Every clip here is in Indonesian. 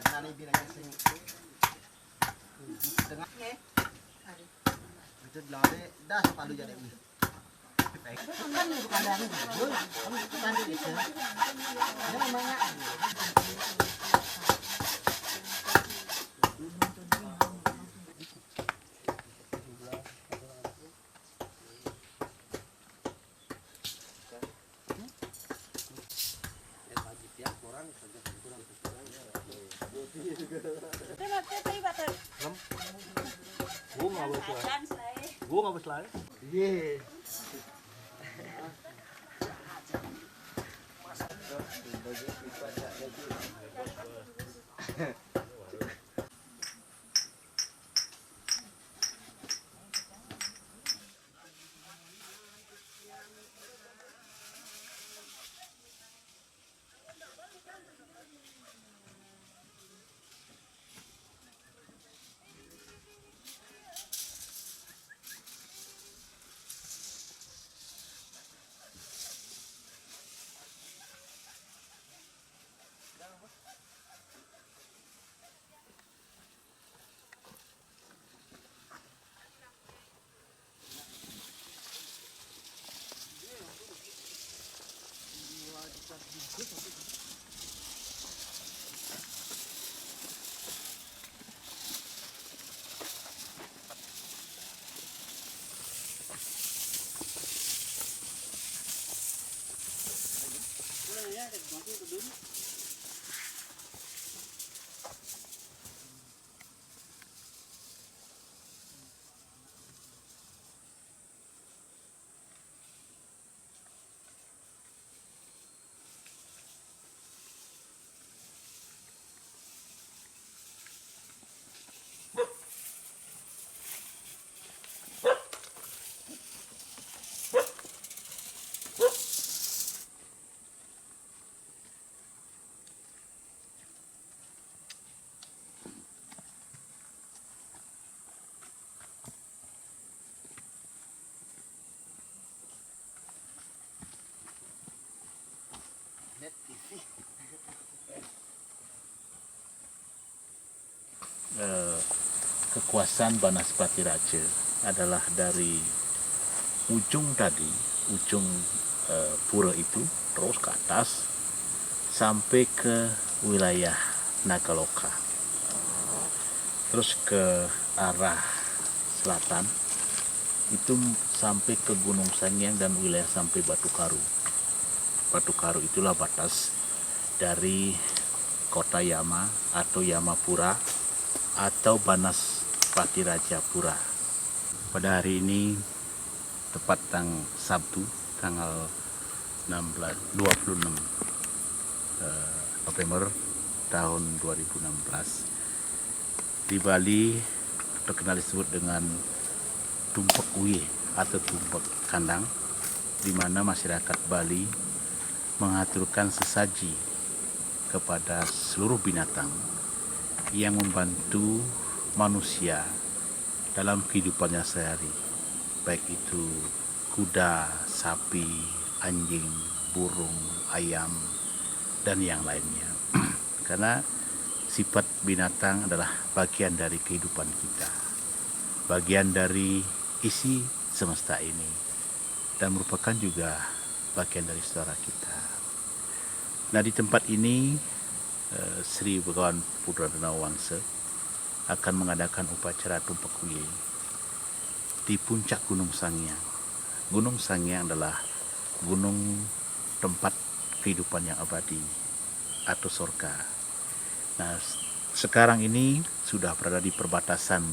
nani bilangnya sing tengahnya itu lari dah palu jadi kan itu kandang dulu kamu kandang itu dia memangnya Gua nggak bisa lari. Iya. Kekuasaan Banaspati Raja adalah dari ujung tadi, ujung pura itu terus ke atas sampai ke wilayah Nagaloka, terus ke arah selatan itu sampai ke Gunung Sangiang dan wilayah sampai Batu Karu. Batu Karu itulah batas dari kota Yama atau Yamapura atau Banaspati Rajapura. Pada hari ini tepat Sabtu tanggal 26 November tahun 2016 di Bali terkenal disebut dengan Tumpak Uye atau Tumpak Kandang, di mana masyarakat Bali mengaturkan sesaji kepada seluruh binatang yang membantu manusia dalam kehidupannya sehari, baik itu kuda, sapi, anjing, burung, ayam, dan yang lainnya. Karena sifat binatang adalah bagian dari kehidupan kita, bagian dari isi semesta ini, dan merupakan juga bagian dari saudara kita. Nah, di tempat ini Sri Begawan Putra Danawangsa akan mengadakan upacara Tumpak Uye di puncak Gunung Sangiang. Gunung Sangiang adalah gunung tempat kehidupan yang abadi atau surga. Nah, sekarang ini sudah berada di perbatasan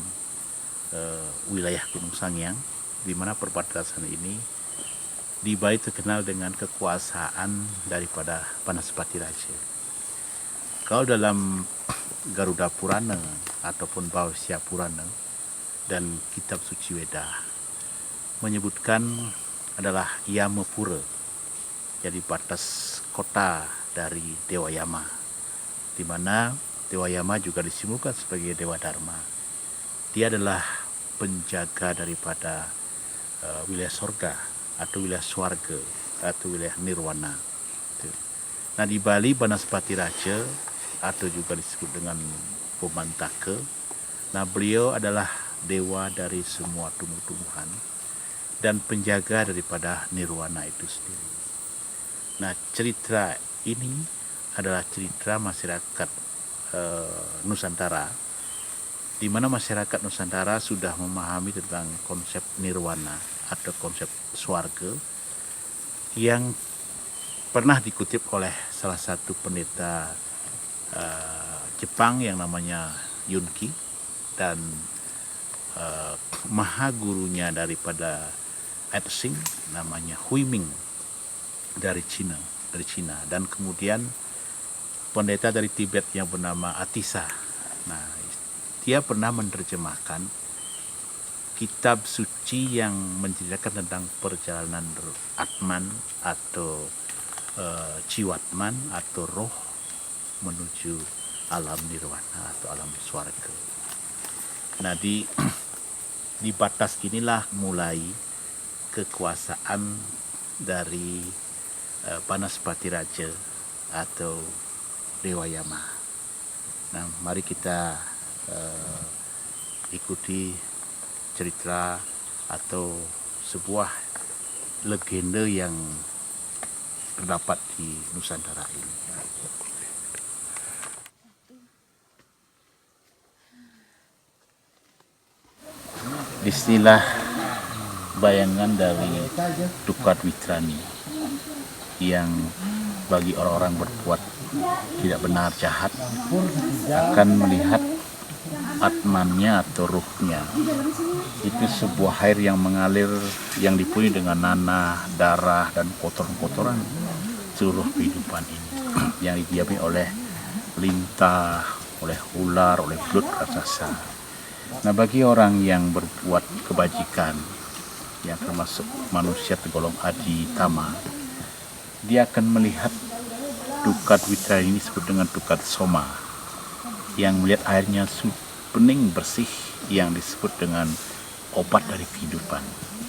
wilayah Gunung Sangiang, di mana perbatasan ini di Bali terkenal dengan kekuasaan daripada Banaspati Raja. Kalau dalam Garuda Purana ataupun Bhavasya Purana dan kitab suci Weda menyebutkan adalah Yamapura, jadi batas kota dari Dewa Yama, di mana Dewa Yama juga disimbolkan sebagai Dewa Dharma. Dia adalah penjaga daripada wilayah surga atau wilayah swarga atau wilayah nirwana. Nah, di Bali Banaspati Raja atau juga disebut dengan Pemantake. Nah, beliau adalah dewa dari semua tumbuh-tumbuhan dan penjaga daripada nirwana itu sendiri. Nah, cerita ini adalah cerita masyarakat Nusantara, di mana masyarakat Nusantara sudah memahami tentang konsep nirwana atau konsep swarga yang pernah dikutip oleh salah satu pendeta Jepang yang namanya Yunki, dan maha gurunya daripada Etsing namanya Huiming dari Cina, dan kemudian pendeta dari Tibet yang bernama Atisa. Nah, dia pernah menerjemahkan kitab suci yang menceritakan tentang perjalanan Atman atau Ciwatman atau roh menuju alam nirwana atau alam swarga. Nah, di batas inilah mulai kekuasaan dari Banaspati Raja atau Dewa Yama. Nah, mari kita ikuti cerita atau sebuah legenda yang terdapat di Nusantara ini. Disinilah bayangan dari Tukat Witrani yang bagi orang-orang berbuat tidak benar, jahat, akan melihat atmannya atau ruhnya. Itu sebuah air yang mengalir, yang dipenuhi dengan nanah, darah, dan kotoran-kotoran seluruh kehidupan ini yang didiami oleh lintah, oleh ular, oleh belut raksasa. Nah, bagi orang yang berbuat kebajikan, yang termasuk manusia tergolong adi tama, dia akan melihat Tukat Witrani ini disebut dengan Tukat Soma, yang melihat airnya bening bersih, yang disebut dengan obat dari kehidupan.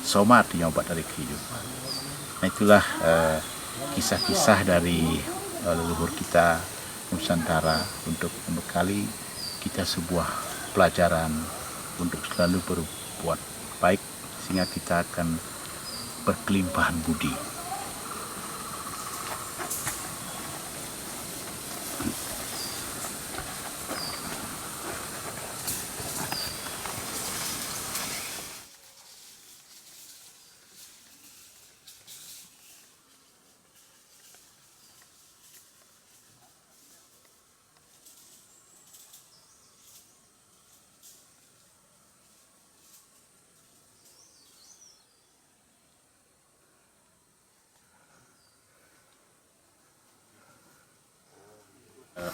Soma artinya obat dari kehidupan. Nah, itulah kisah-kisah dari leluhur kita Nusantara untuk membekali kita sebuah pelajaran untuk selalu berbuat baik, sehingga kita akan berkelimpahan budi.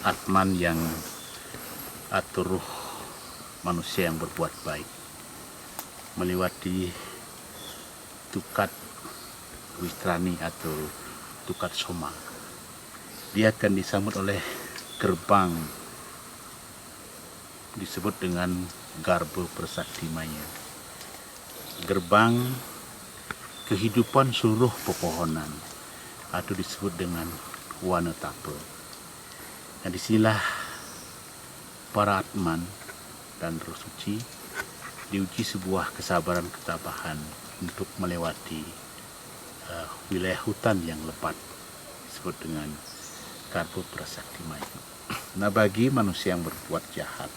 Atman yang atau ruh manusia yang berbuat baik melewati Tukat Witrani atau Tukat Soma. Dia akan disambut oleh gerbang disebut dengan Garba Persaktimaya, gerbang kehidupan seluruh pepohonan atau disebut dengan Wanatapa. Nah, disinilah para atman dan roh suci diuji sebuah kesabaran ketabahan untuk melewati wilayah hutan yang lebat disebut dengan Garba Persaktimaya. Nah, bagi manusia yang berbuat jahat,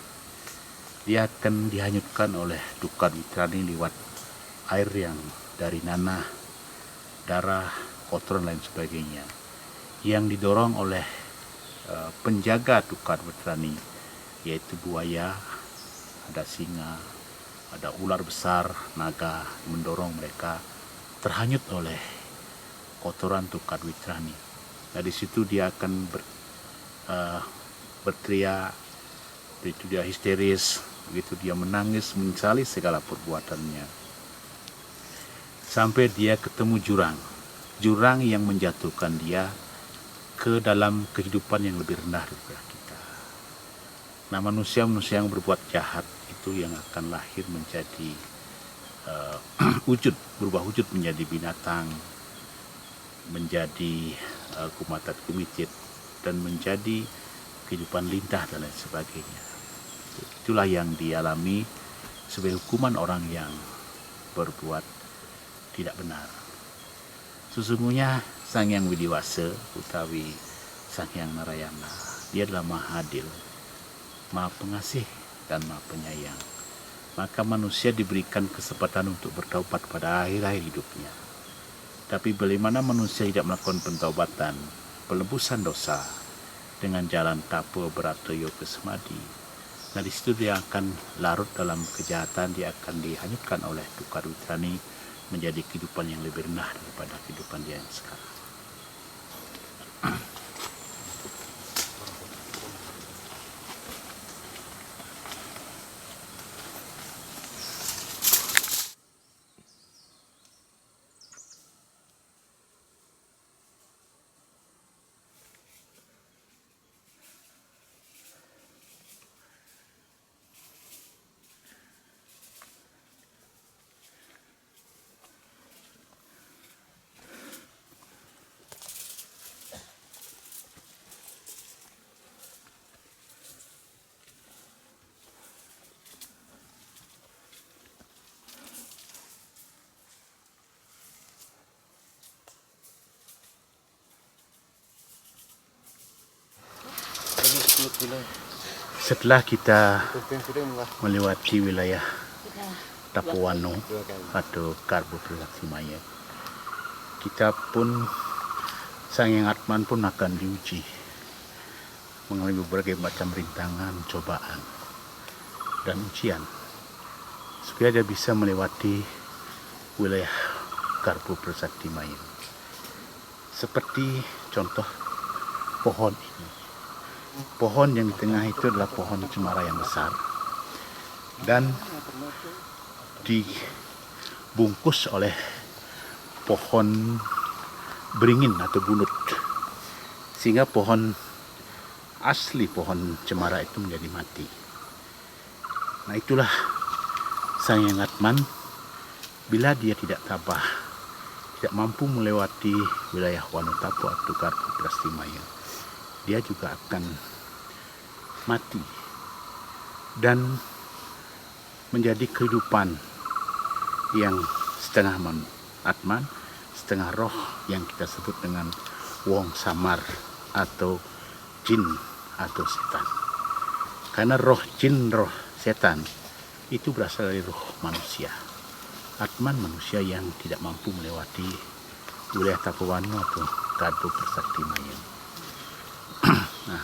dia akan dihanyutkan oleh Tukat Witrani lewat air yang dari nanah, darah, kotoran lain sebagainya, yang didorong oleh penjaga Tukat Witrani, yaitu buaya, ada singa, ada ular besar, naga, mendorong mereka terhanyut oleh kotoran Tukat Witrani. Nah, di situ dia akan berteriak, begitu dia histeris, begitu dia menangis menyesali segala perbuatannya, sampai dia ketemu jurang yang menjatuhkan dia ke dalam kehidupan yang lebih rendah daripada kita. Nah, manusia-manusia yang berbuat jahat itu yang akan lahir menjadi berubah wujud menjadi binatang, menjadi kumatat kumicit, dan menjadi kehidupan lintah dan lain sebagainya. Itulah yang dialami sebagai hukuman orang yang berbuat tidak benar. Sesungguhnya Sang Hyang Widiwasa utawi Sang Hyang Narayana, dia adalah Maha Adil, Maha Pengasih dan Maha Penyayang. Maka manusia diberikan kesempatan untuk bertaubat pada akhir-akhir hidupnya. Tapi bagaimana manusia tidak melakukan pentaubatan, pelebusan dosa dengan jalan tapa berata yoga semadi, nah di situ dia akan larut dalam kejahatan, dia akan dihanyutkan oleh tukar witrani menjadi kehidupan yang lebih rendah daripada kehidupan dia yang sekarang. Setelah kita melewati wilayah Tapuwano atau Karbo Prasaktimaya, kita pun, Sang Hyang Atman pun akan diuji, mengalami berbagai macam rintangan, cobaan, dan ujian, supaya dia bisa melewati wilayah Karbo Prasaktimaya. Seperti contoh pohon ini. Pohon yang di tengah itu adalah pohon cemara yang besar dan dibungkus oleh pohon beringin atau bunut, sehingga pohon asli, pohon cemara itu menjadi mati. Nah, itulah Sang Hyang Atman, bila dia tidak tabah, tidak mampu melewati wilayah Wanotapo atau Karbo Prasaktimaya, dia juga akan mati dan menjadi kehidupan yang setengah Atman, setengah roh, yang kita sebut dengan wong samar atau jin atau setan. Karena roh jin, roh setan itu berasal dari roh manusia. Atman manusia yang tidak mampu melewati wilayah Tapuwano atau Karbo Prasaktimaya. Nah,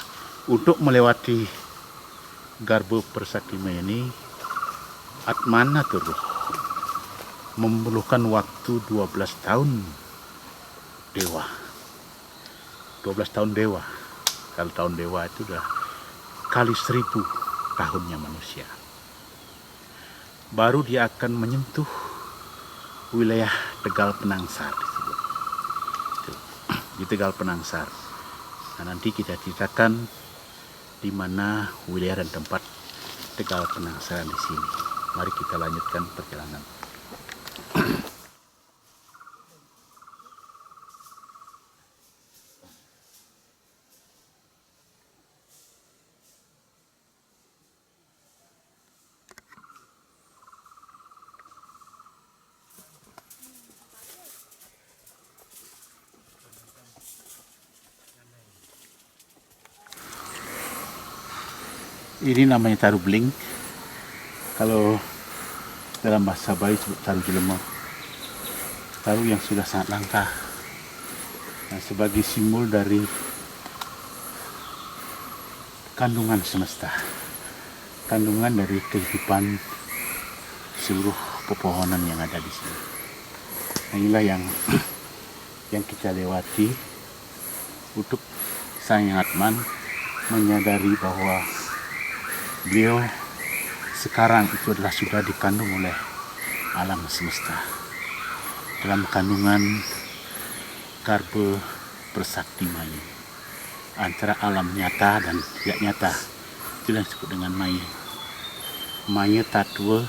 untuk melewati Karbo Prasaktimaya ini, Atman atau roh memerlukan waktu 12 tahun dewa. 12 tahun dewa. Kalau tahun dewa itu adalah kali 1000 tahunnya manusia. Baru dia akan menyentuh wilayah Tegal Penangsar disebut. Di Tegal Penangsar. Nah, nanti kita ceritakan di mana wilayah dan tempat Tegal Penangsaran di sini. Mari kita lanjutkan perjalanan. Ini namanya taru beling. Kalau dalam bahasa Bali disebut taru jelema. Taru yang sudah sangat langka. Nah, sebagai simbol dari kandungan semesta, kandungan dari kehidupan seluruh pepohonan yang ada di sini. Nah, inilah yang kita lewati untuk Sang Hyang Atman menyadari bahwa beliau sekarang itu adalah sudah dikandung oleh alam semesta dalam kandungan Karbo Prasaktimaya, antara alam nyata dan tidak nyata. Itu yang disebut dengan maya tatwa,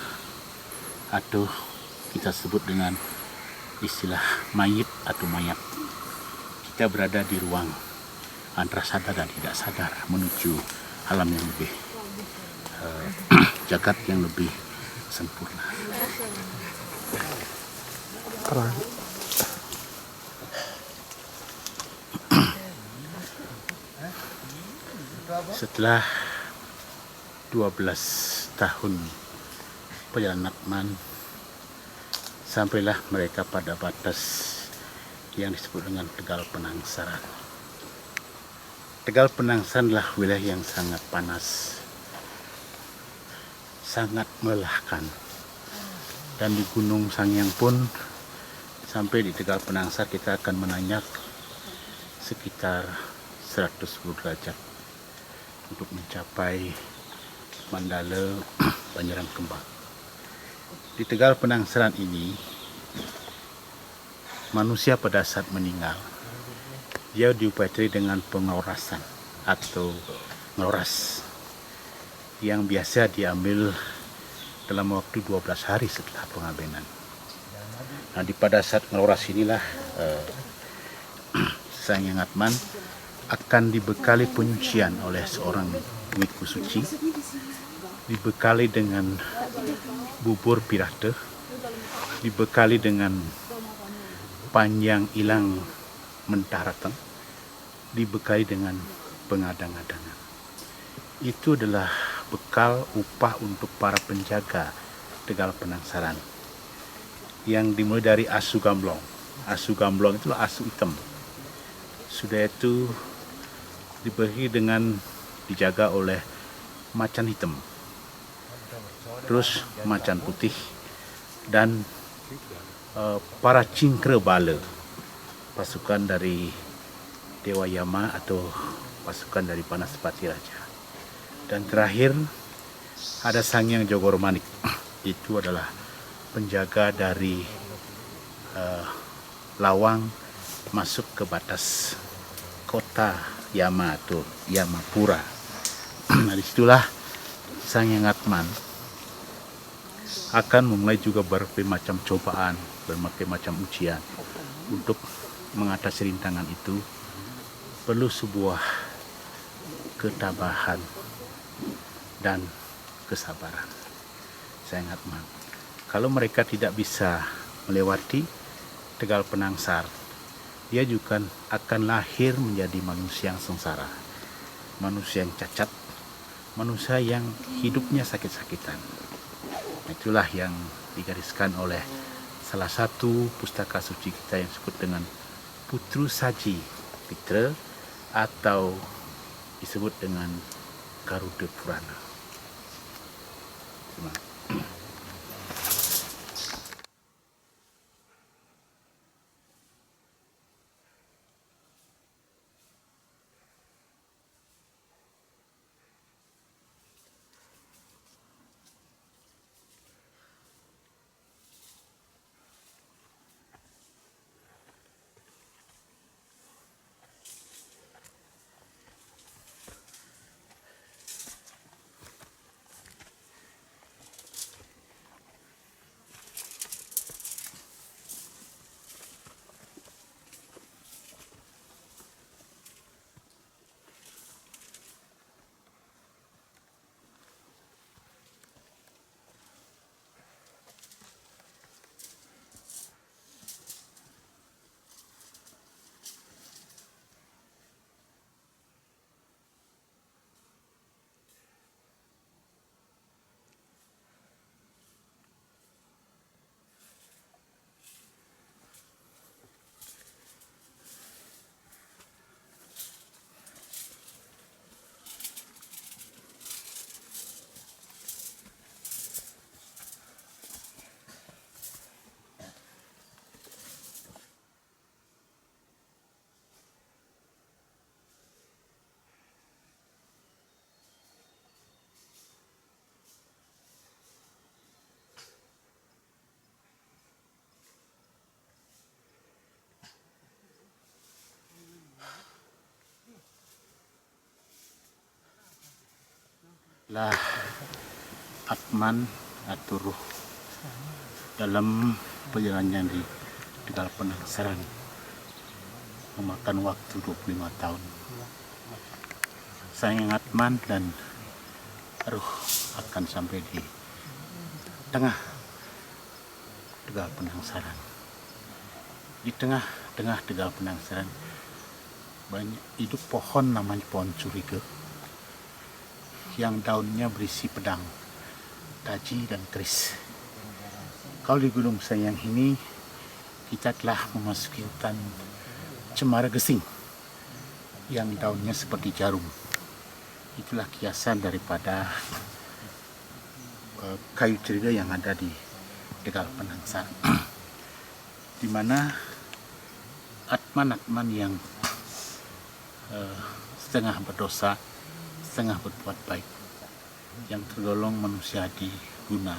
atau kita sebut dengan istilah mayit atau mayat. Kita berada di ruang antara sadar dan tidak sadar menuju alam yang lebih jagat yang lebih sempurna. Keren. Setelah 12 tahun perjalanan Atman, sampailah mereka pada batas yang disebut dengan Tegal Penangsaran. Tegal Penangsaran adalah wilayah yang sangat panas, sangat melelahkan. Dan di Gunung Sangyang pun, sampai di Tegal Penangsaran kita akan menanjak sekitar 110 derajat untuk mencapai Mandala Banjaran Kembang. Di Tegal Penangsaran ini, manusia pada saat meninggal, dia diupayakan dengan pengelorasan atau ngeloras yang biasa diambil dalam waktu 12 hari setelah pengabenan. Nah, pada saat ngeloras inilah Sang Hyang Atman akan dibekali penyucian oleh seorang biku suci, dibekali dengan bubur pirate, dibekali dengan panjang ilang mentarateng, dibekali dengan pengadang-adangan. Itu adalah bekal upah untuk para penjaga Tegal Penangsaran yang dimulai dari asu gamblong. Asu gamblong itulah asu hitam. Sudah itu diberi dengan dijaga oleh macan hitam, terus macan putih, dan para cingkra bala, pasukan dari Dewa Yama atau pasukan dari Panaspati Raja. Dan terakhir ada Sang Hyang Jogoromanik, itu adalah penjaga dari lawang masuk ke batas kota Yama atau Yamapura. Nah, disitulah Sang Hyang Atman akan memulai juga berbagai macam cobaan, berbagai macam ujian. Untuk mengatasi rintangan itu perlu sebuah ketabahan dan kesabaran. Sang Hyang Atman, kalau mereka tidak bisa melewati Tegal Penangsar, dia juga akan lahir menjadi manusia yang sengsara, manusia yang cacat, manusia yang hidupnya sakit-sakitan. Itulah yang digariskan oleh salah satu pustaka suci kita yang disebut dengan Putru Saji Pitra atau disebut dengan Garuda Purana. Terima kasih. Lah Atman atau ruh dalam perjalanannya di Tegal Penangsaran memakan waktu 25 tahun. Sayang Atman dan Ruh akan sampai di tengah Tegal Penangsaran. Di tengah Tegal Penangsaran banyak hidup pohon namanya pohon curiga yang daunnya berisi pedang, taji dan keris. Kalau di Gunung Sanyang ini kita telah memasuki hutan cemara gesing yang daunnya seperti jarum. Itulah kiasan daripada kayu curiga yang ada di Tegal Penangsaran, di mana Atman yang setengah berdosa, setengah berbuat baik, yang tergolong manusia diguna.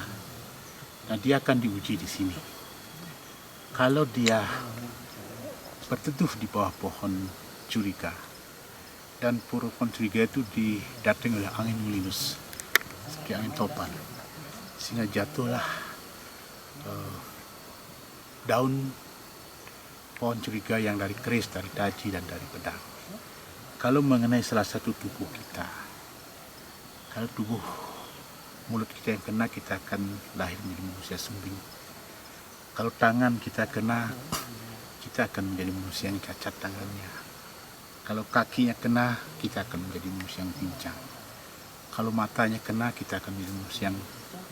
Nah, dia akan diuji di sini. Kalau dia berteduh di bawah pohon curiga, dan pohon curiga itu didatangi oleh angin melinus, seperti angin topan, sehingga jatuhlah daun pohon curiga yang dari keris, dari taji, dan dari pedang. Kalau mengenai salah satu tubuh kita, kalau tubuh mulut kita yang kena, kita akan lahir menjadi manusia sumbing. Kalau tangan kita kena, kita akan menjadi manusia yang cacat tangannya. Kalau kakinya kena, kita akan menjadi manusia yang pincang. Kalau matanya kena, kita akan menjadi manusia yang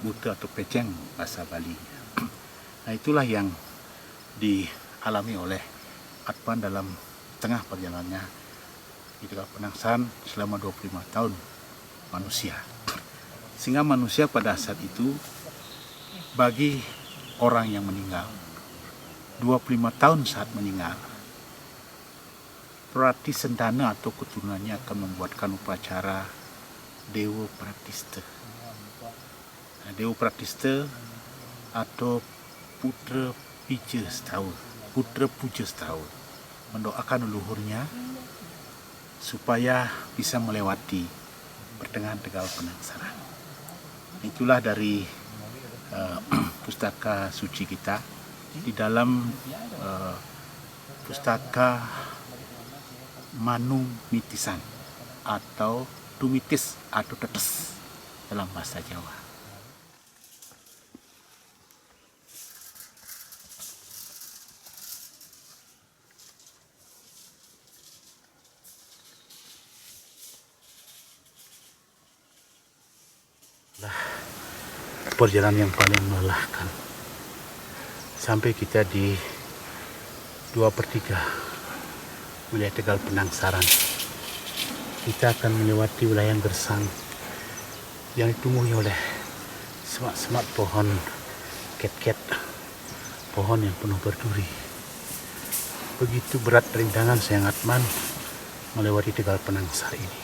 buta atau peceng bahasa Bali. Nah, itulah yang dialami oleh Atman dalam tengah perjalanannya di Tegal Penangsaran selama 25 tahun manusia. Sehingga manusia pada saat itu, bagi orang yang meninggal 25 tahun saat meninggal, Prati Sendana atau keturunannya akan membuatkan upacara Dewa Pratista. Nah, Dewa Pratista atau Putra Puja Setahun mendoakan leluhurnya supaya bisa melewati pertengahan Tegal Penangsaran. Itulah dari pustaka suci kita. Di dalam pustaka Manu Mitisan atau Tumitis atau Tetes dalam bahasa Jawa. Perjalanan yang paling melelahkan sampai kita di 2/3 wilayah Tegal Penangsaran. Kita akan melewati wilayah yang gersang yang ditumbuhi oleh semak-semak pohon ket-ket, pohon yang penuh berduri. Begitu berat rintangan Sayang Atman melewati Tegal Penangsaran ini.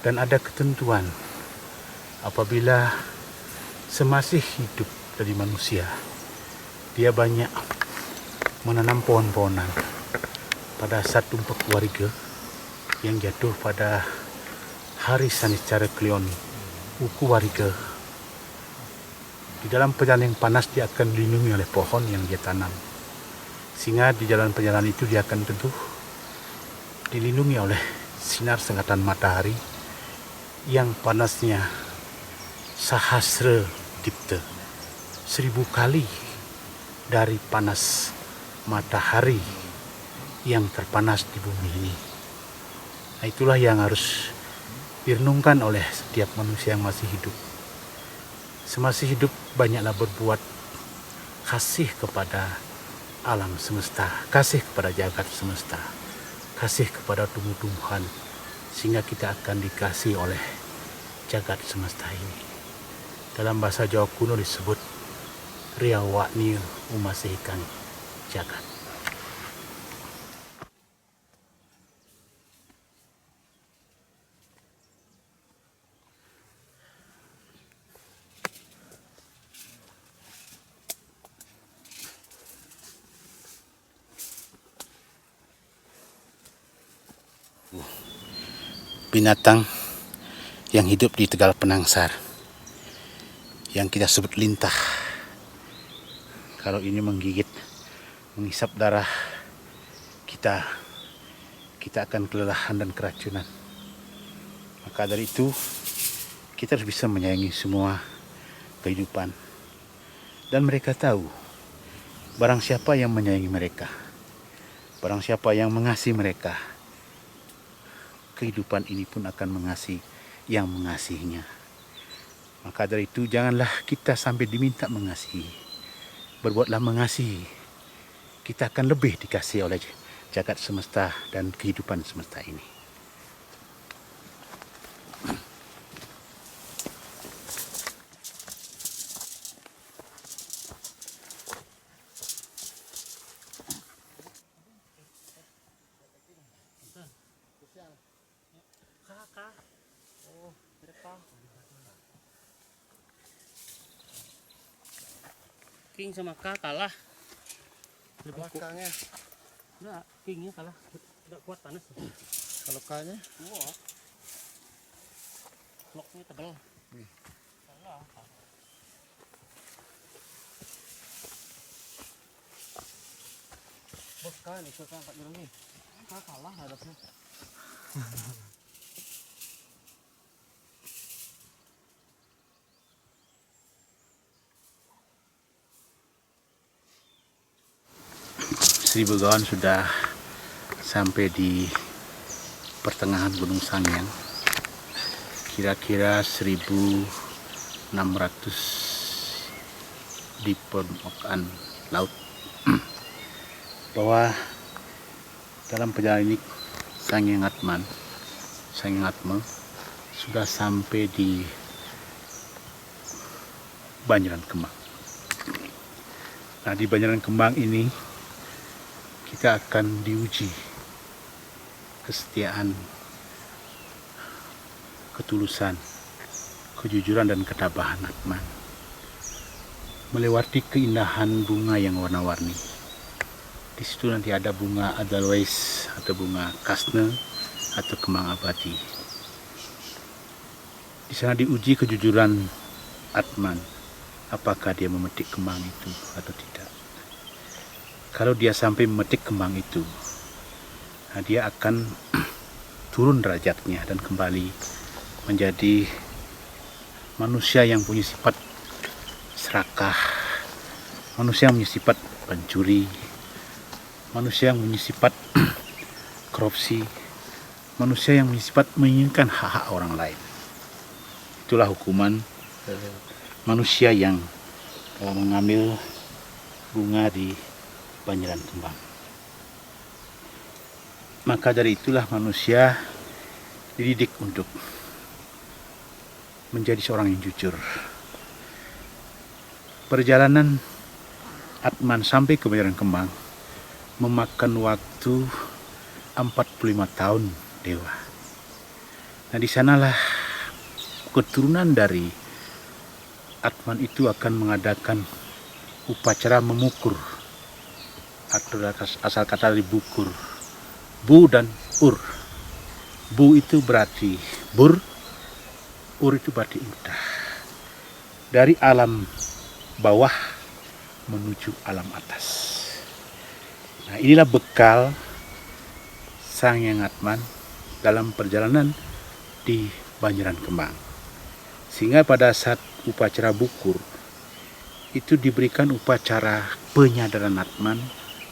Dan ada ketentuan apabila semasih hidup dari manusia, dia banyak menanam pohon-pohonan. Pada saat tumpak warga yang jatuh pada hari Sanicara Kliwon Uku Warga, di dalam perjalanan yang panas dia akan dilindungi oleh pohon yang dia tanam, sehingga di jalan perjalanan itu dia akan tentu dilindungi oleh sinar sengatan matahari yang panasnya sahasra dipta, 1000 kali dari panas matahari yang terpanas di bumi ini. Nah, itulah yang harus direnungkan oleh setiap manusia yang masih hidup. Semasih hidup banyaklah berbuat kasih kepada alam semesta, kasih kepada jagat semesta, kasih kepada tumbuh-tumbuhan, sehingga kita akan dikasih oleh jagat semesta ini. Dalam bahasa Jawa kuno disebut Riawakni Umasihikan Jagat. Binatang yang hidup di Tegal Penangsaran yang kita sebut lintah. Kalau ini menggigit, menghisap darah kita kita akan kelelahan dan keracunan. Maka dari itu kita harus bisa menyayangi semua kehidupan. Dan mereka tahu, barang siapa yang menyayangi mereka, barang siapa yang mengasihi mereka, kehidupan ini pun akan mengasihi yang mengasihinya. Maka dari itu janganlah kita sampai diminta mengasihi. Berbuatlah mengasihi. Kita akan lebih dikasihi oleh jagat semesta dan kehidupan semesta ini. King sama K kalah. Lebih kuat. Belakangnya. Enggak, Kingnya kalah. Enggak kuat panas. Kalau K-nya? Wah. Loknya tebal. Kalah. Bos kan itu kan tak bilang nih. K kalah hadapnya. Sri Begawan sudah sampai di pertengahan Gunung Sangiang, kira-kira 1.600 di permukaan laut. Bahwa dalam perjalanan ini Sangiang Atma sudah sampai di Banjaran Kembang. Nah, di Banjaran Kembang ini kita akan diuji kesetiaan, ketulusan, kejujuran dan ketabahan Atman. Melewati keindahan bunga yang warna-warni. Di situ nanti ada bunga Edelweiss atau bunga Kasne atau kembang abadi. Di sana diuji kejujuran Atman, apakah dia memetik kembang itu atau tidak. Kalau dia sampai memetik kembang itu, nah dia akan turun derajatnya dan kembali menjadi manusia yang punya sifat serakah, manusia yang punya sifat pencuri, manusia yang punya sifat korupsi, manusia yang punya sifat menginginkan hak-hak orang lain. Itulah hukuman manusia yang mengambil bunga di Banjaran Kembang. Maka dari itulah manusia dididik untuk menjadi seorang yang jujur. Perjalanan Atman sampai ke Banjaran Kembang memakan waktu 45 tahun dewa. Nah, di sanalah keturunan dari Atman itu akan mengadakan upacara memukur, atau asal kata dari bukur. Bu dan ur. Bu itu berarti bur, ur itu berarti indah. Dari alam bawah menuju alam atas. Nah, inilah bekal Sangiang Atman dalam perjalanan di Banjaran Kembang. Sehingga pada saat upacara bukur itu diberikan upacara penyadaran Atman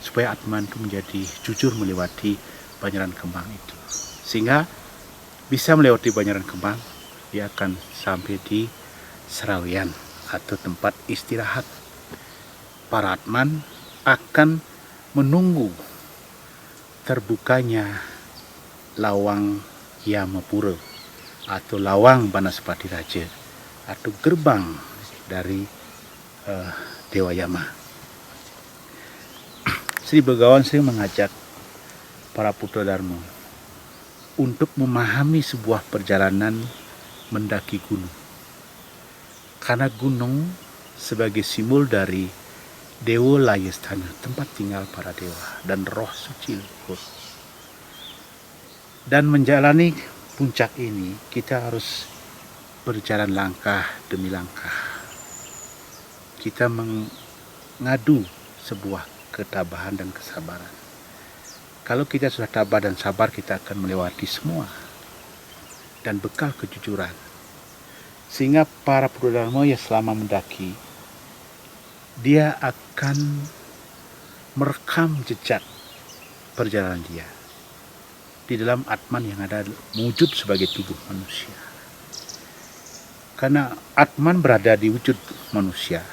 supaya Atman itu menjadi jujur melewati Banjaran Kembang itu. Sehingga bisa melewati Banjaran Kembang, dia akan sampai di Serawian atau tempat istirahat. Para Atman akan menunggu terbukanya lawang Yamapura atau lawang Banaspati Raja atau gerbang dari Dewa Yama. Sri Begawan sering mengajak para putra Dharma untuk memahami sebuah perjalanan mendaki gunung. Karena gunung sebagai simbol dari Dewa Layastana, tempat tinggal para dewa dan roh suci luhur. Dan menjalani puncak ini kita harus berjalan langkah demi langkah. Kita mengadu sebuah ketabahan dan kesabaran. Kalau kita sudah tabah dan sabar, kita akan melewati semua dan bekal kejujuran. Sehingga para Purudharma yang selama mendaki, dia akan merekam jejak perjalanan dia di dalam Atman yang ada wujud sebagai tubuh manusia. Karena Atman berada di wujud manusia,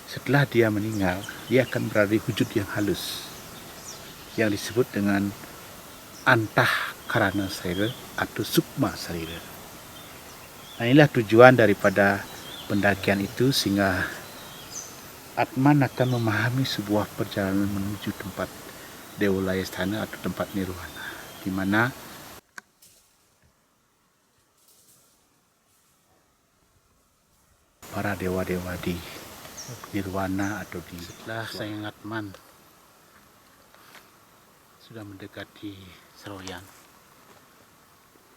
setelah dia meninggal, dia akan berada di wujud yang halus, yang disebut dengan antah karana sarira atau sukma sarira. Nah, inilah tujuan daripada pendakian itu, sehingga Atman akan memahami sebuah perjalanan menuju tempat Dewa Layasthana atau tempat nirwana, di mana para dewa-dewa di nirwana atau di setelah Sayang Atman sudah mendekati Seroyan.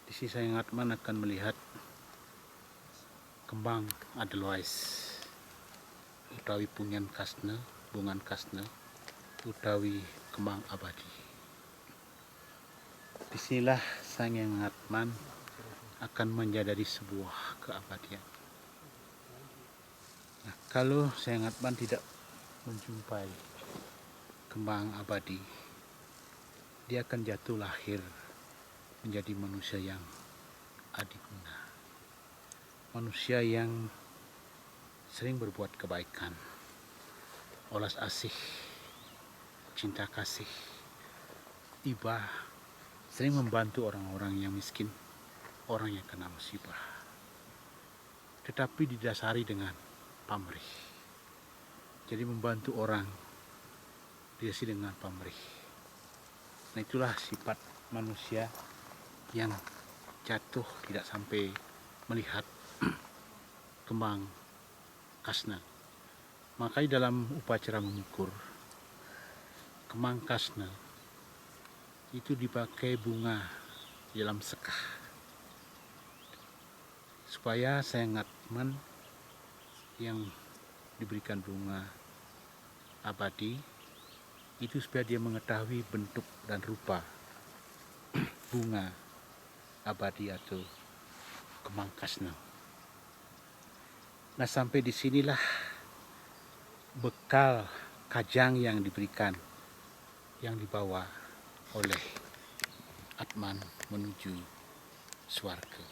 Di sini Sayang Atman akan melihat kembang Edelweiss utawi punyan kasna, bungan kasna, utawi kembang abadi. Disinilah Sayang Atman akan menjadi sebuah keabadian. Nah, kalau Sayang Atman tidak menjumpai kembang abadi, dia akan jatuh lahir menjadi manusia yang adiguna, manusia yang sering berbuat kebaikan, olas asih, cinta kasih, iba, sering membantu orang-orang yang miskin, orang yang kena musibah, tetapi didasari dengan pamrih. Jadi membantu orang didasari dengan pamrih. Nah, itulah sifat manusia yang jatuh tidak sampai melihat kembang kasna. Makanya dalam upacara mengukur, kembang kasna itu dipakai bunga di dalam sekah, supaya Sayang Atman yang diberikan bunga abadi itu supaya dia mengetahui bentuk dan rupa bunga abadi atau kembang kasna. Nah, sampai di sinilah bekal kajang yang diberikan, yang dibawa oleh Atman menuju swarga.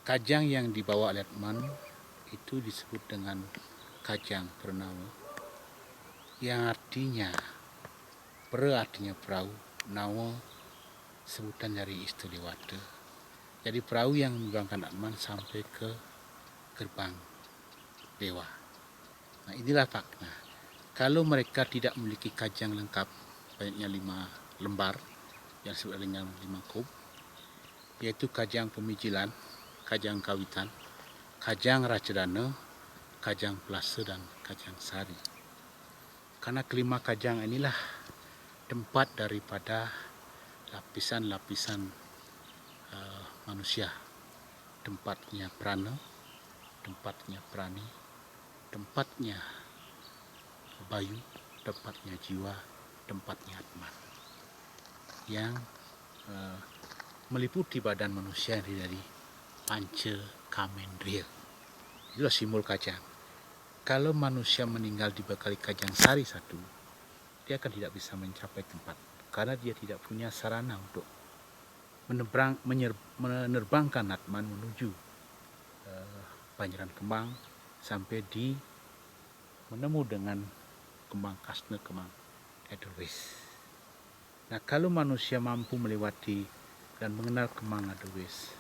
Kajang yang dibawa oleh Atman itu disebut dengan kajang Purnama, yang artinya artinya perahu, nawa sebutan dari Istilewata. Jadi perahu yang membawakan Atman sampai ke gerbang dewa. Nah, inilah fakta. Kalau mereka tidak memiliki kajang lengkap, banyaknya 5 lembar yang disebut dengan 5 kub, yaitu kajang pemijilan, kajang kawitan, kajang racadana, kajang pelasa, dan kajang sari. Karena kelima kajang inilah tempat daripada lapisan-lapisan manusia. Tempatnya prana, tempatnya prani, tempatnya bayu, tempatnya jiwa, tempatnya Atman, yang meliputi badan manusia dari panca kamendriya. Itulah simbol kajang. Kalau manusia meninggal dibekali kajang sari satu, dia akan tidak bisa mencapai tempat, karena dia tidak punya sarana untuk menerbangkan Atman menuju Pangeran Kembang sampai di menemu dengan kembang kasna, kembang Edelweiss. Nah, kalau manusia mampu melewati dan mengenal kembang Edelweiss,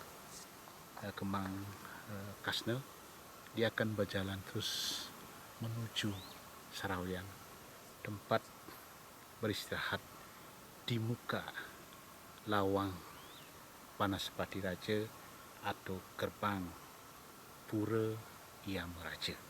kembang kasna, dia akan berjalan terus menuju Seroyan, tempat beristirahat di muka lawang Banaspati Raja atau gerbang Pura Yamaraja.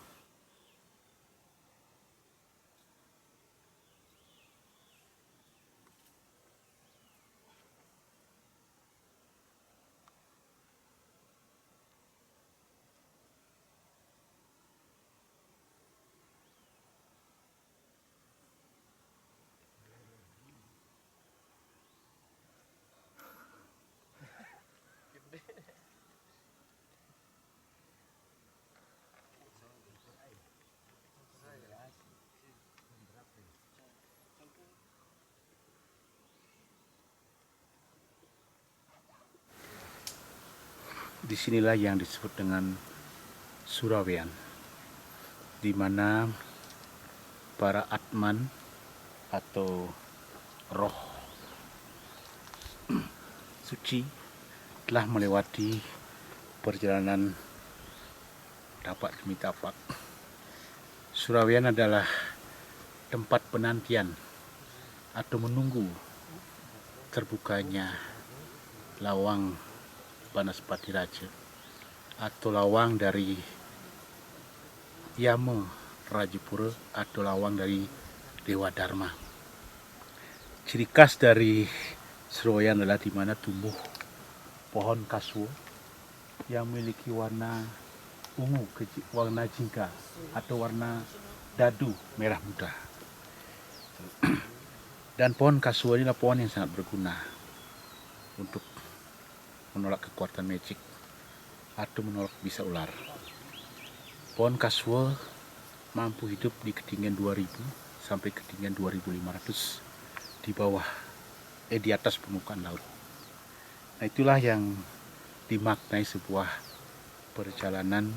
disinilah yang disebut dengan Suraweyan, di mana para Atman atau roh suci telah melewati perjalanan tapak demi tapak. Suraweyan adalah tempat penantian atau menunggu terbukanya lawang Banaspati Raja atau lawang dari Yama Rajapura atau lawang dari Dewa Dharma. Ciri khas dari Suraweyan adalah di mana tumbuh pohon kaswa yang memiliki warna ungu, warna jingga atau warna dadu merah muda. Dan pohon kaswa ini adalah pohon yang sangat berguna untuk menolak kekuatan magic atau menolak bisa ular. Pohon kaswa mampu hidup di ketinggian 2000 sampai ketinggian 2500 di atas permukaan laut. Nah, itulah yang dimaknai sebuah perjalanan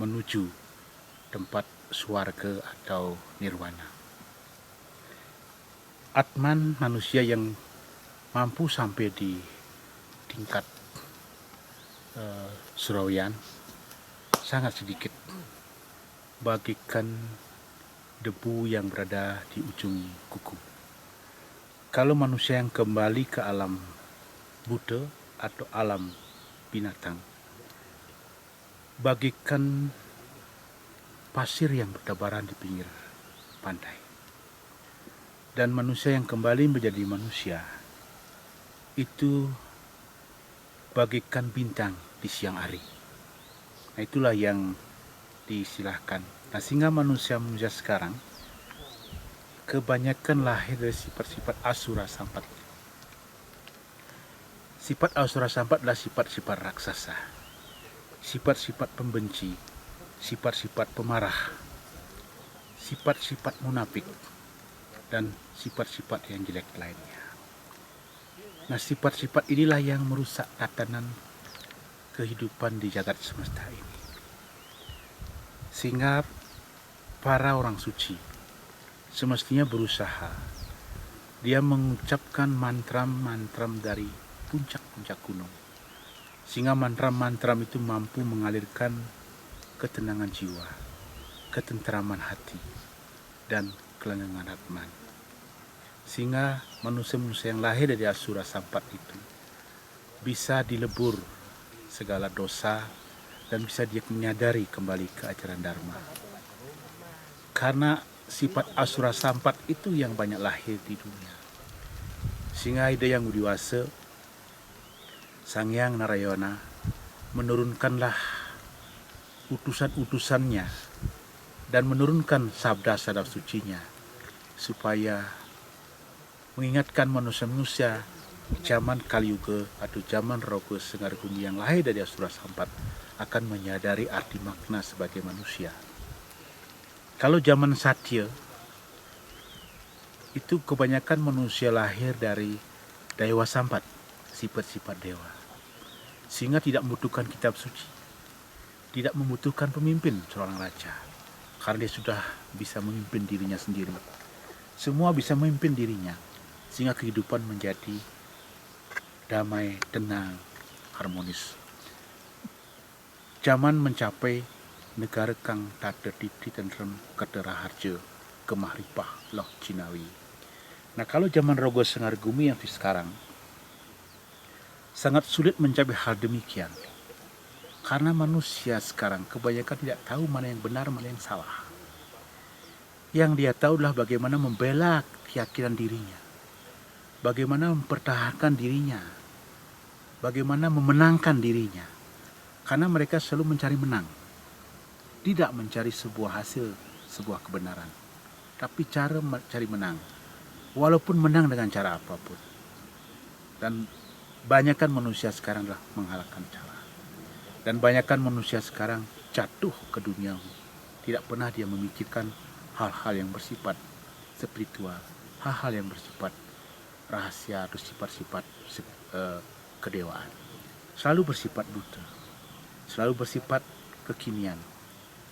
menuju tempat swarga atau nirwana. Atman, manusia yang mampu sampai di tingkat Suraweyan sangat sedikit, bagikan debu yang berada di ujung kuku. Kalau manusia yang kembali ke alam Buddha atau alam binatang, bagikan pasir yang bertebaran di pinggir pantai. Dan manusia yang kembali menjadi manusia itu bagikan bintang di siang hari. Nah, itulah yang disilahkan. Nah, sehingga manusia-manusia sekarang kebanyakan lahir dari sifat-sifat asura sampat. Sifat asura sampat adalah sifat-sifat raksasa, sifat-sifat pembenci, sifat-sifat pemarah, sifat-sifat munafik, dan sifat-sifat yang jelek lainnya. Nah, sifat-sifat inilah yang merusak tatanan kehidupan di jagat semesta ini. Sehingga para orang suci semestinya berusaha, dia mengucapkan mantram-mantram dari puncak-puncak gunung, sehingga mantram-mantram itu mampu mengalirkan ketenangan jiwa, ketenteraman hati, dan kelengangan Atman. Sehingga manusia-manusia yang lahir dari asura sampat itu bisa dilebur segala dosa dan bisa dia menyadari kembali ke ajaran Dharma. Karena sifat asura sampat itu yang banyak lahir di dunia. Sehingga Hyang Wdiwasa, Sang Hyang Narayana menurunkanlah utusan-utusannya dan menurunkan sabda-sabda sucinya supaya mengingatkan manusia-manusia zaman Kali Yuga atau zaman Rogo Senggargumi yang lahir dari asura sampat akan menyadari arti makna sebagai manusia. Kalau zaman Satya itu kebanyakan manusia lahir dari Dewa Sampat, sifat-sifat dewa, sehingga tidak membutuhkan kitab suci, tidak membutuhkan pemimpin seorang raja, karena dia sudah bisa memimpin dirinya sendiri. Semua bisa memimpin dirinya, sehingga kehidupan menjadi damai, tenang, harmonis. Zaman mencapai negara kang tata titi tentrem ketera harja kemahripah loh Cinawi. Nah, kalau zaman Rogo Senggargumi yang di sekarang sangat sulit mencapai hal demikian, karena manusia sekarang kebanyakan tidak tahu mana yang benar, mana yang salah. Yang dia tahu adalah bagaimana membela keyakinan dirinya, bagaimana mempertahankan dirinya, bagaimana memenangkan dirinya. Karena mereka selalu mencari menang, tidak mencari sebuah hasil, sebuah kebenaran, tapi cara mencari menang, walaupun menang dengan cara apapun. Dan banyakkan manusia sekarang adalah menghalalkan cara. Dan banyakkan manusia sekarang jatuh ke dunia, tidak pernah dia memikirkan hal-hal yang bersifat spiritual, hal-hal yang bersifat rahasia atau sifat-sifat kedewaan. selalu bersifat buta, selalu bersifat kekinian,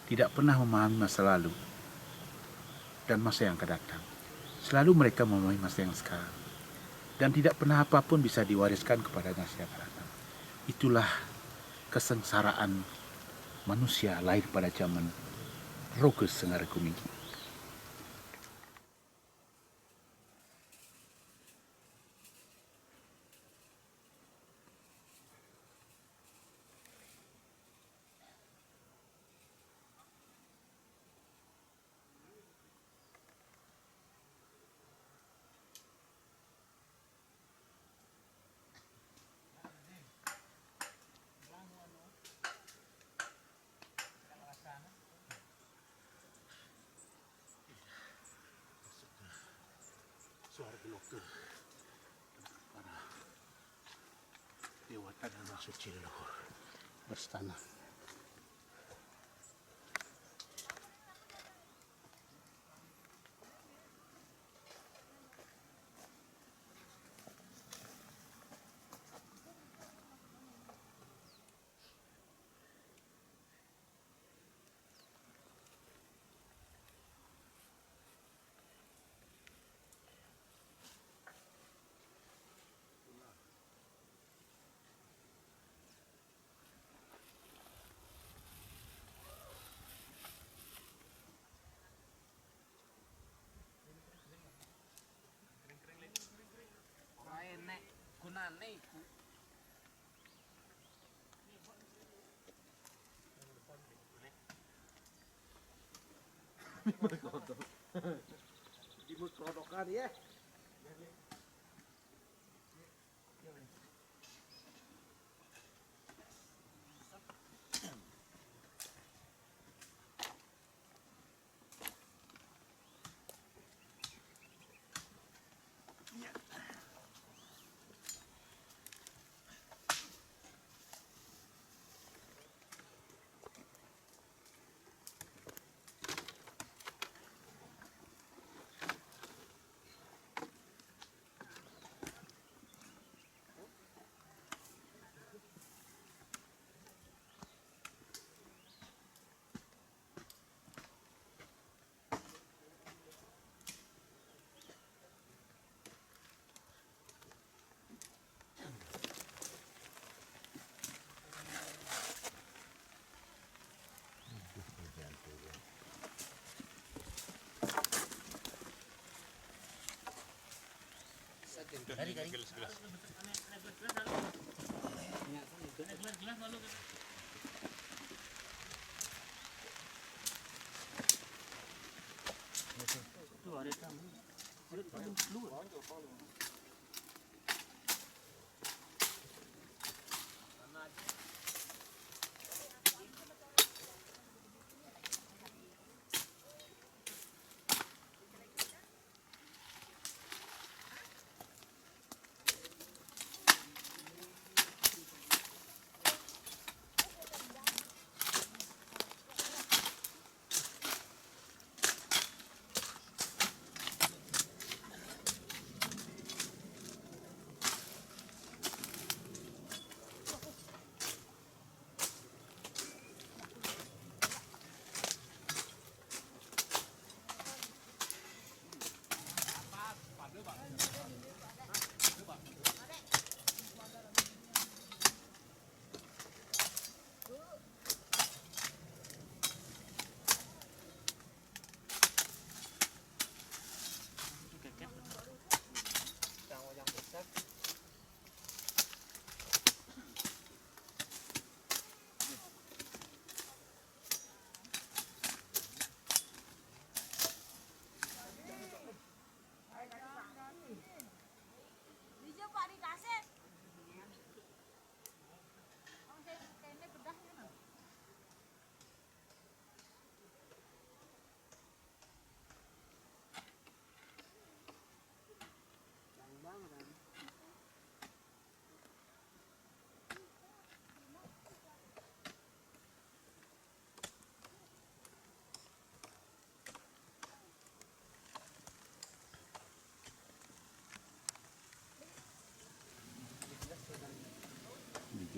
tidak pernah memahami masa lalu dan masa yang akan datang. Selalu mereka memahami masa yang sekarang, dan tidak pernah apapun bisa diwariskan kepada masa yang akan datang. Itulah kesengsaraan manusia lahir pada zaman Roges Sengarekumi. Suara gelokin para dewata dan orang suci leluhur berstanah. Dimut rodokan ya.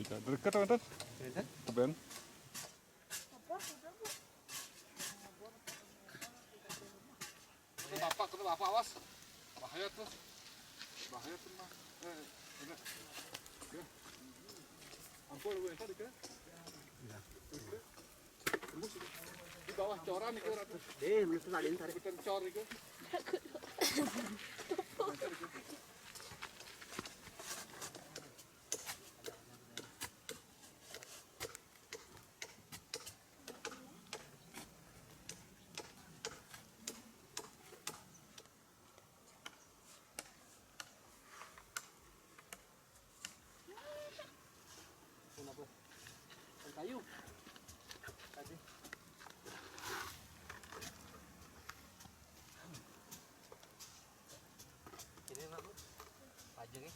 Dekat kan? Ben. Kata bapak awas. Bahaya tuh. Bahaya tuh mah. Ampun gue tadi kan. Di bawah coran itu ratu. Belum salin tarik. Bukan cor itu. Kayu. Ini nak pajang ni.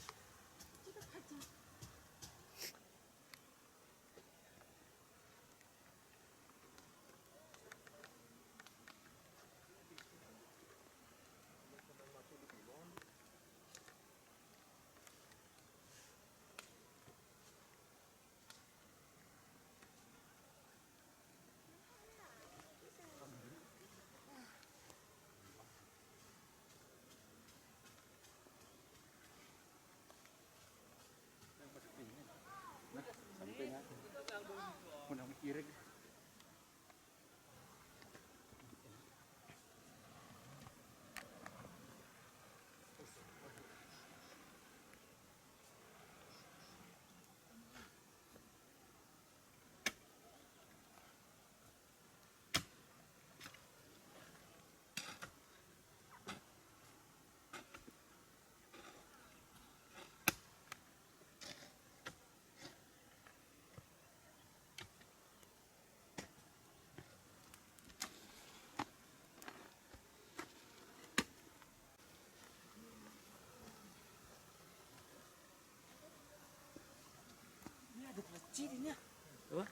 Ada kecil ini. Apa?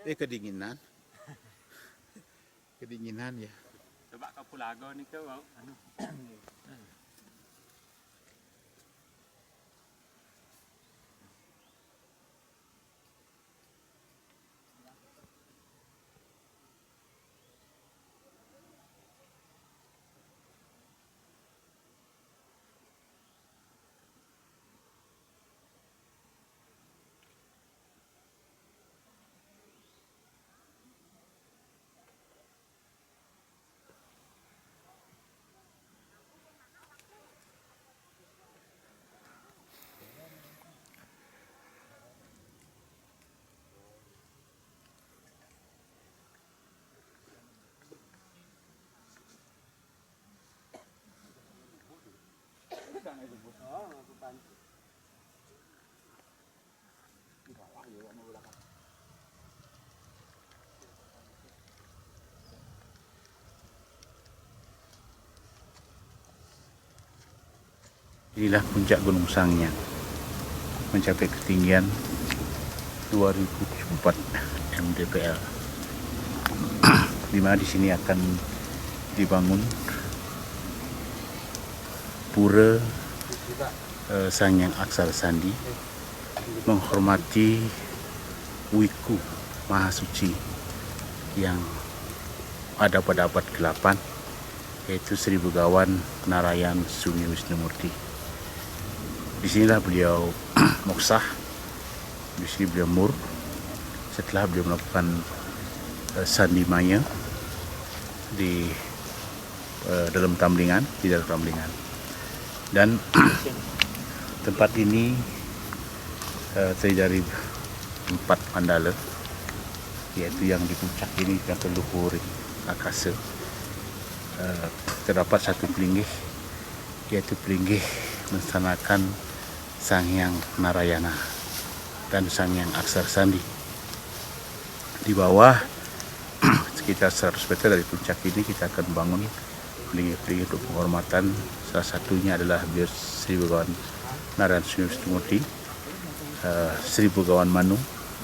Kedinginan. Kedinginan ya. Coba Kapulaga ni ke bau. Oh, bukan. Inilah puncak Gunung Sangyang, mencapai ketinggian 2004 mdpl. Di mana di sini akan dibangun pura Sangyang Aksara Sandi, menghormati Wiku Maha Suci yang ada pada abad ke-8, yaitu Sri Begawan Narayan Sumi Wisnumurti. Di sinilah beliau moksah, di sini beliau mur setelah beliau melakukan sandi maya di dalam Tamlingan, dan tempat ini terdiri dari 4 mandala, yaitu yang di puncak ini yang terluhur Akasa. Terdapat satu pelinggih, yaitu pelinggih mensanakan Sangyang Narayana dan Sangyang Aksara Sandi Di bawah sekitar 100 meter dari puncak ini kita akan bangun pelingi-pelingi untuk penghormatan. Salah satunya adalah Sri Begawan Narayan Srimurti, Sri Begawan Manu,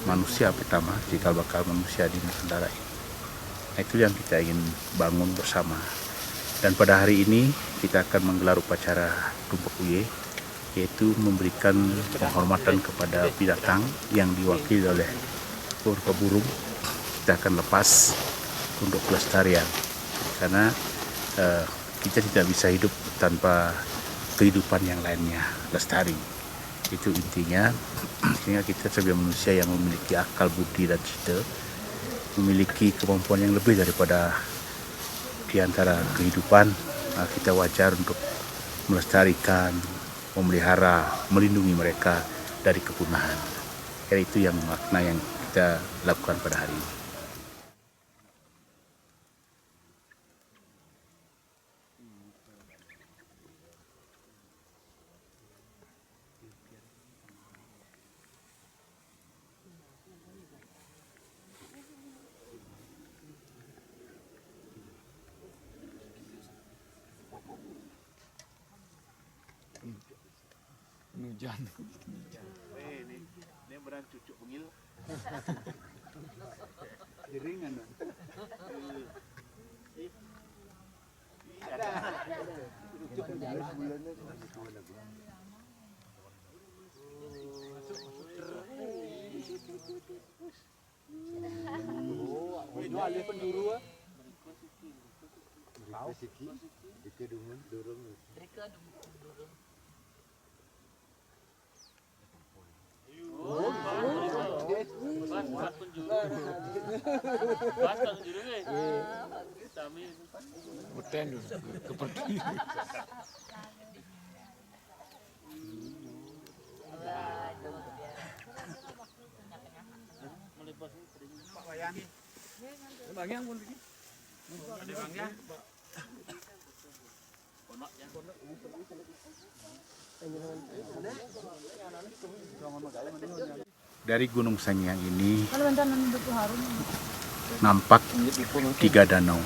manusia pertama cikal bakal manusia di Nusantara ini. Nah, itu yang kita ingin bangun bersama. Dan pada hari ini kita akan menggelar upacara Tumpuk Uye, yaitu memberikan penghormatan kepada binatang yang diwakili oleh beberapa burung. Kita akan lepas untuk pelestarian, karena kita tidak bisa hidup tanpa kehidupan yang lainnya lestari. Itu intinya. Sehingga kita sebagai manusia yang memiliki akal, budi, dan cita, memiliki kemampuan yang lebih daripada di antara kehidupan, kita wajar untuk melestarikan, memelihara, melindungi mereka dari kepunahan. Jadi itu yang makna yang kita lakukan pada hari ini. Hujan. Ini beran cucuk bengil. Jeringan. Dari Gunung Sangyang ini nampak 3 danau.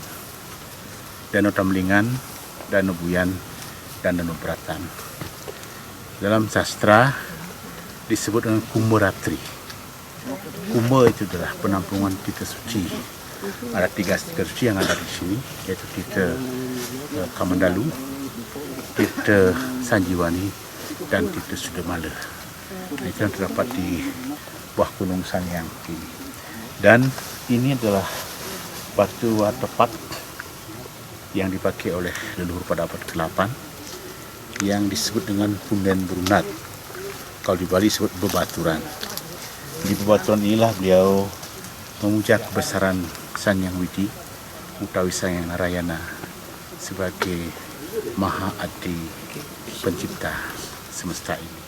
Danau Tamlingan, Danau Buyan, dan Danau Beratan. Dalam sastra disebut dengan Kumbaratri. Kumba itu adalah penampungan Tirta Suci. Ada 3 Tirta Suci yang ada di sini, yaitu Tirta Kamandalu, Tirta Sanjiwani, dan Tirta Sudamala. Itu yang terdapat di bawah Gunung Sangyang ini. Dan ini adalah batu tepat yang dipakai oleh leluhur pada abad ke-8 yang disebut dengan Punden Brunat. Kalau di Bali disebut bebaturan. Di bebaturan inilah beliau memuja kebesaran Sanyang Widi utawi Sanyang Narayana sebagai Maha Adi pencipta semesta ini.